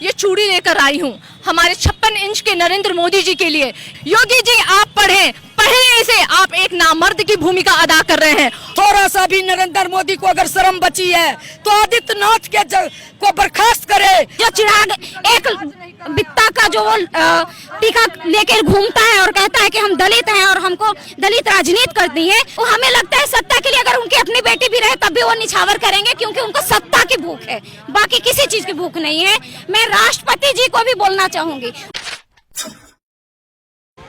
ये चूड़ी लेकर आई हूँ हमारे 56 इंच के नरेंद्र मोदी जी के लिए। योगी जी आप पढ़ें, पहले से आप एक नामर्द की भूमिका अदा कर रहे हैं। थोड़ा सा भी नरेंद्र मोदी को अगर शर्म बची है तो आदित्यनाथ के को बर्खास्त करे। जो चिराग एक बित्ता का जो वो टीका लेकर घूमता है और कहता है कि हम दलित हैं और हमको दलित राजनीति करती है, वो हमें लगता है सत्ता के लिए अगर उनकी अपनी बेटी भी रहे तब भी वो निछावर करेंगे, क्योंकि उनको सत्ता की भूख है, बाकी किसी चीज की भूख नहीं है। मैं राष्ट्रपति जी को भी बोलना चाहूंगी।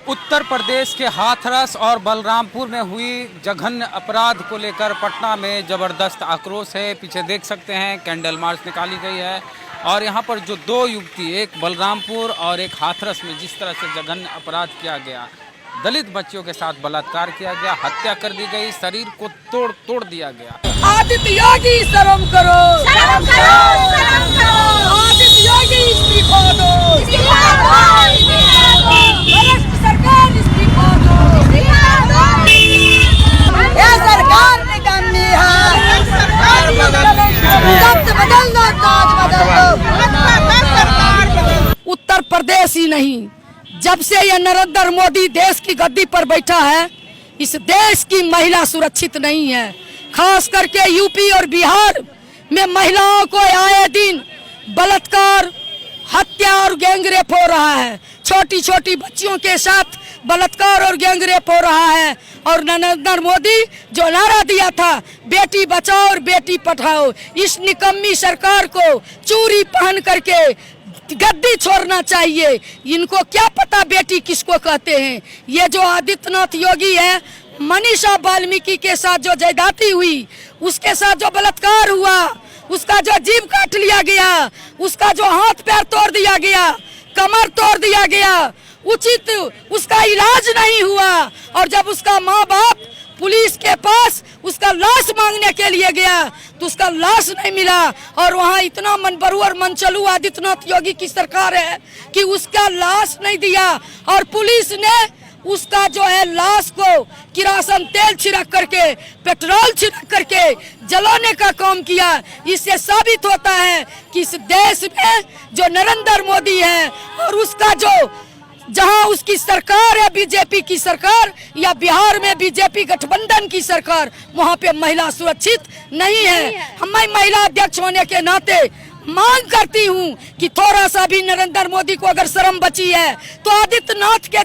उत्तर प्रदेश के हाथरस और बलरामपुर में हुई जघन्य अपराध को लेकर पटना में जबरदस्त आक्रोश है। पीछे देख सकते हैं कैंडल मार्च निकाली गई है और यहाँ पर जो दो युवती, एक बलरामपुर और एक हाथरस में जिस तरह से जघन्य अपराध किया गया, दलित बच्चियों के साथ बलात्कार किया गया, हत्या कर दी गई, शरीर को तोड़ दिया गया। आदित्य योगी शर्म करो, शर्म करो, शर्म करो। आदित्य योगी इस्तीफा दो, इस्तीफा दो, इस्तीफा दो। महाराष्ट्र सरकार इस्तीफा दो, इस्तीफा दो। ये सरकार निकम्मी है, सरकार बदल दो, ताज बदल दो। उत्तर प्रदेश ही नहीं, जब से ये नरेंद्र मोदी देश की गद्दी पर बैठा है, इस देश की महिला सुरक्षित नहीं है। खास करके यूपी और बिहार में महिलाओं को आए दिन बलात्कार, हत्या और गैंगरेप हो रहा है। छोटी छोटी बच्चियों के साथ बलात्कार और गैंगरेप हो रहा है। और नरेंद्र मोदी जो नारा दिया था बेटी बचाओ और बेटी पढ़ाओ, इस निकम्मी सरकार को चूड़ी पहन करके गद्दी छोड़ना चाहिए। इनको क्या पता बेटी किसको कहते हैं। ये जो आदित्यनाथ योगी है, मनीषा वाल्मीकि के साथ जो जयदाती हुई, उसके साथ जो बलात्कार हुआ, उसका जो जीभ काट लिया गया, उसका जो हाथ पैर तोड़ दिया गया, कमर तोड़ दिया गया, उचित उसका इलाज नहीं हुआ। और जब उसका माँ बाप पुलिस के पास उसका लाश मांगने के लिए गया तो उसका लाश नहीं मिला। और वहाँ इतना मनबरू और मनचलू आदित्यनाथ योगी की सरकार है कि उसका लाश नहीं दिया और पुलिस ने उसका जो है लाश को किरासन तेल छिड़क करके, पेट्रोल छिड़क करके जलाने का काम किया। इससे साबित होता है कि इस देश में जो नरेंद्र मोदी है और उसका जो जहां उसकी सरकार है बीजेपी की सरकार, या बिहार में बीजेपी गठबंधन की सरकार, वहां पे महिला सुरक्षित नहीं है। मैं महिला अध्यक्ष होने के नाते मांग करती हूं कि थोड़ा सा भी नरेंद्र मोदी को अगर शर्म बची है तो आदित्यनाथ के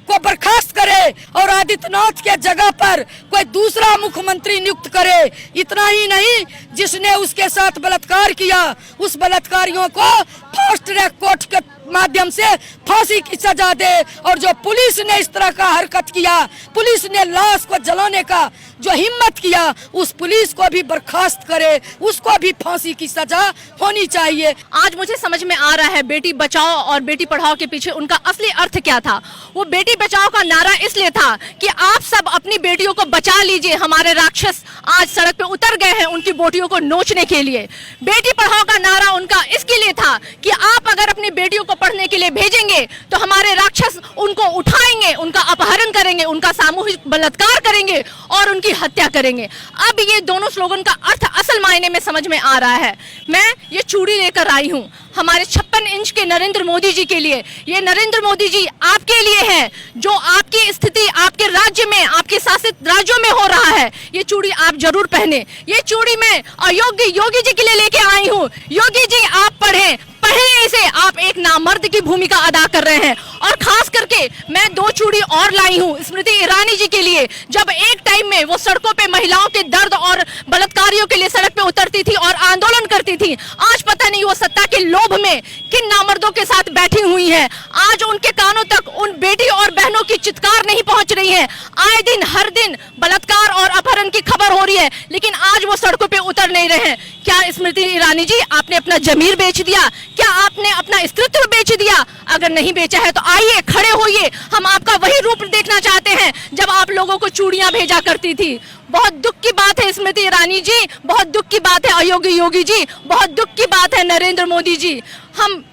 को बर्खास्त करे और आदित्यनाथ के जगह पर कोई दूसरा मुख्यमंत्री नियुक्त करे। इतना ही नहीं, जिसने उसके साथ बलात्कार किया उस बलात्कारियों को फास्ट ट्रैक कोर्ट के माध्यम से फांसी की सजा दे। और जो पुलिस ने इस तरह का हरकत किया, पुलिस ने लाश को जलाने का जो हिम्मत किया, उस पुलिस को भी बर्खास्त करे, उसको भी फांसी की सजा होनी चाहिए। आज मुझे समझ में आ रहा है बेटी बचाओ और बेटी पढ़ाओ के पीछे उनका असली अर्थ क्या था। वो बेटी बचाओ का नारा इसलिए था कि आप सब अपनी बेटियों को बचा लीजिए, हमारे राक्षस आज सड़क पे उतर गए हैं उनकी बेटियों को नोचने के लिए। बेटी पढ़ाओ का नारा उनका इसके लिए था कि आप अगर अपनी बेटियों को पढ़ने के लिए भेजेंगे तो हमारे राक्षस उनको उठाएंगे, उनका अपहरण करेंगे, उनका सामूहिक बलात्कार करेंगे और उनकी हत्या करेंगे। अब ये दोनों स्लोगन का अर्थ असल मायने में समझ में आ रहा है। मैं ये चूड़ी लेकर आई हूँ हमारे 56 इंच के नरेंद्र मोदी जी के लिए। ये नरेंद्र मोदी जी आपके लिए है, जो आपकी स्थिति आपके राज्य में, आपके शासित राज्यों में हो रहा है। ये चूड़ी आप जरूर पहने। ये चूड़ी मैं अयोग्य योगी जी के लिए लेके आई हूँ। योगी जी आप पढ़ें, पहले से आप एक नामर्द की भूमिका अदा कर रहे हैं। और खास करके मैं दो चूड़ी और लाई हूँ स्मृति ईरानी जी के लिए। जब एक टाइम में वो सड़कों पे महिलाओं के दर्द और बलात्कारियों के लिए सड़क पे उतरती थी और आंदोलन करती थी, आज पता नहीं वो सत्ता के लोभ में किन नामर्दों के साथ बैठी हुई हैं। आज उनके कानों तक उन बेटी और बहनों की चित्कार नहीं पहुंच रही है। आए दिन हर दिन बलात्कार और अपहरण की खबर हो रही है, लेकिन आज वो सड़कों पे उतर नहीं रहे हैं। क्या स्मृति ईरानी जी आपने अपना जमीर बेच दिया? क्या आपने अपना अस्तित्व बेच दिया? अगर नहीं बेचा है तो आइए, खड़े होइए। हम आपका वही रूप देखना चाहते हैं जब आप लोगों को चूड़ियां भेजा करती थी। बहुत दुख की बात है स्मृति ईरानी जी, बहुत दुख की बात है अयोगी योगी जी, बहुत दुख की बात है नरेंद्र मोदी जी। हम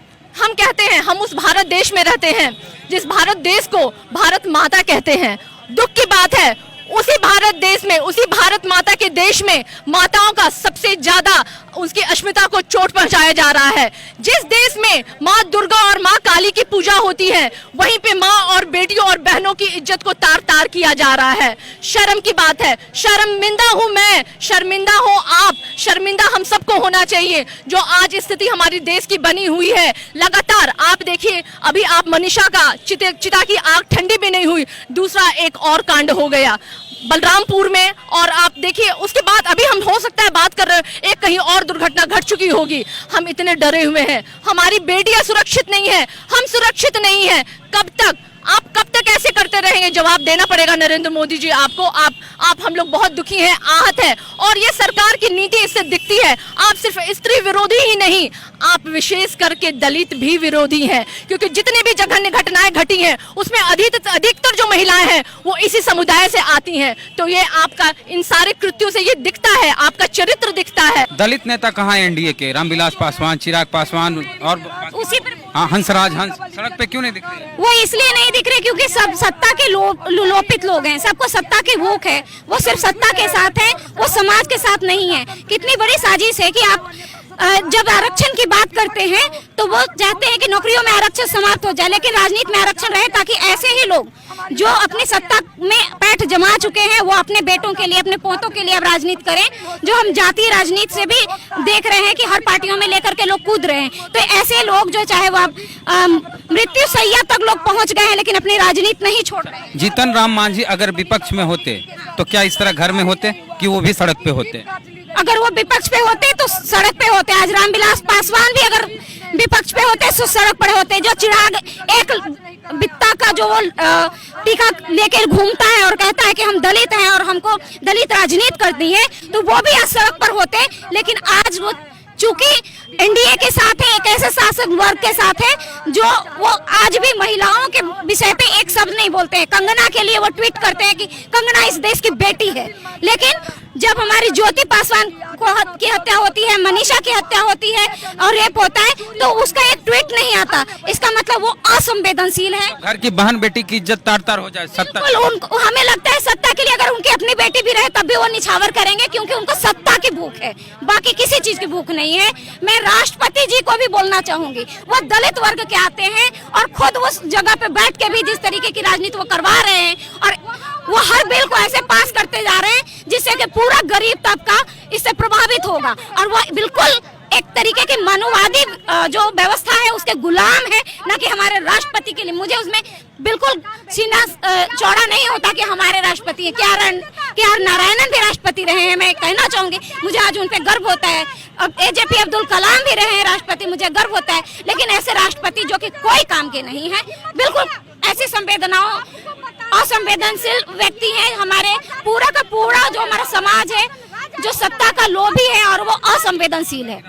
कहते हैं हम उस भारत देश में रहते हैं जिस भारत देश को भारत माता कहते हैं। दुख की बात है उसी भारत देश में, उसी भारत माता के देश में माताओं का सबसे ज्यादा उसकी अस्मिता को चोट पहुंचाया जा रहा है। जिस देश में माँ दुर्गा और माँ काली की पूजा होती है, वहीं पे माँ और बेटियों और बहनों की इज्जत को तार तार किया जा रहा है। शर्म की बात है। शर्मिंदा हूं मैं, शर्मिंदा हो आप, शर्मिंदा हम सबको होना चाहिए जो आज स्थिति हमारी देश की बनी हुई है। लगातार आप देखिए, अभी आप मनीषा का चिता की आग ठंडी भी नहीं हुई, दूसरा एक और कांड हो गया बलरामपुर में। और आप देखिए उसके बाद अभी हम हो सकता है बात कर रहे हैं, एक कहीं और दुर्घटना घट चुकी होगी। हम इतने डरे हुए हैं, हमारी बेटियां सुरक्षित नहीं है, हम सुरक्षित नहीं है। कब तक, आप कब तक ऐसे करते रहेंगे? जवाब देना पड़ेगा नरेंद्र मोदी जी आपको। आप हम लोग बहुत दुखी हैं, आहत हैं, और ये सरकार की नीति इससे दिखती है। आप सिर्फ स्त्री विरोधी ही नहीं, आप विशेष करके दलित भी विरोधी हैं, क्योंकि जितनी भी जघन्य घटनाएं घटी हैं उसमें अधिकतर जो महिलाएं हैं वो इसी समुदाय से आती हैं। तो ये आपका इन सारे कृत्यों से ये दिखता है, आपका चरित्र दिखता है। दलित नेता कहाँ है एनडीए के? रामविलास पासवान, चिराग पासवान और उसी पर हाँ हंसराज हंस सड़क पे क्यों नहीं दिख रहे? वो इसलिए नहीं दिख रहे क्योंकि सब सत्ता के लोपित लोग हैं, सबको सत्ता की भूख है, वो सिर्फ सत्ता के साथ है, वो समाज के साथ नहीं है। कितनी बड़ी साजिश है कि आप जब आरक्षण की बात करते हैं तो वो चाहते हैं कि नौकरियों में आरक्षण समाप्त हो जाए, लेकिन राजनीति में आरक्षण रहे ताकि ऐसे ही लोग जो अपनी सत्ता में पैठ जमा चुके हैं वो अपने बेटों के लिए, अपने पोतों के लिए अब राजनीति करें। जो हम जातीय राजनीति से भी देख रहे हैं कि हर पार्टियों में लेकर के लोग कूद रहे हैं। तो ऐसे लोग जो चाहे वो मृत्यु सैया तक लोग पहुंच गए हैं लेकिन अपनी राजनीति नहीं छोड़ रहे हैं। जीतन राम मांझी अगर विपक्ष में होते तो क्या इस तरह घर में होते कि वो भी सड़क पे होते? अगर वो विपक्ष पे होते तो सड़क पे होते। आज रामविलास पासवान भी अगर विपक्ष पे होते तो सड़क पर होते। जो चिराग एक बित्ता का जो वो टीका लेकर घूमता है और कहता है कि हम दलित हैं और हमको दलित राजनीति करनी है, तो वो भी आज सड़क पर होते। लेकिन आज वो चूंकि एनडीए के साथ है, एक ऐसे शासक वर्ग के साथ है जो वो आज भी महिलाओं के विषय पे एक शब्द नहीं बोलते हैं। कंगना के लिए वो ट्वीट करते हैं कि कंगना इस देश की बेटी है, लेकिन जब हमारी ज्योति पासवान की हत्या होती है, मनीषा की हत्या होती है और रेप होता है तो उसका एक ट्वीट नहीं आता। इसका मतलब वो असंवेदनशील है। घर की बहन बेटी की इज्जत तार तार हो जाए सत्ता। हमें लगता है सत्ता के लिए अगर उनकी अपनी बेटी भी रहे तब भी वो निछावर करेंगे, क्योंकि उनको सत्ता की भूख है, बाकी किसी चीज की भूख नहीं है। मैं राष्ट्रपति जी को भी बोलना चाहूंगी, वो दलित वर्ग के आते हैं और खुद उस जगह पे बैठ के भी जिस तरीके की राजनीति वो करवा रहे हैं और वो हर बिल को ऐसे पास करते जा रहे हैं जिससे कि पूरा गरीब तबका इससे प्रभावित होगा। और वो बिल्कुल एक तरीके की मानववादी जो व्यवस्था है उसके गुलाम है, ना कि हमारे राष्ट्रपति के लिए। मुझे उसमें बिल्कुल सीना चौड़ा नहीं होता कि हमारे राष्ट्रपति है। क्या नारायणन भी राष्ट्रपति रहे हैं, मैं कहना चाहूंगी, मुझे आज उन पे गर्व होता है। अब एजेपी अब्दुल कलाम भी रहे हैं राष्ट्रपति, मुझे गर्व होता है। लेकिन ऐसे राष्ट्रपति जो कि कोई काम के नहीं है, बिल्कुल ऐसी संवेदनाओं असंवेदनशील व्यक्ति हैं। हमारे पूरा का पूरा जो हमारा समाज है जो सत्ता का लोभी है और वो असंवेदनशील है।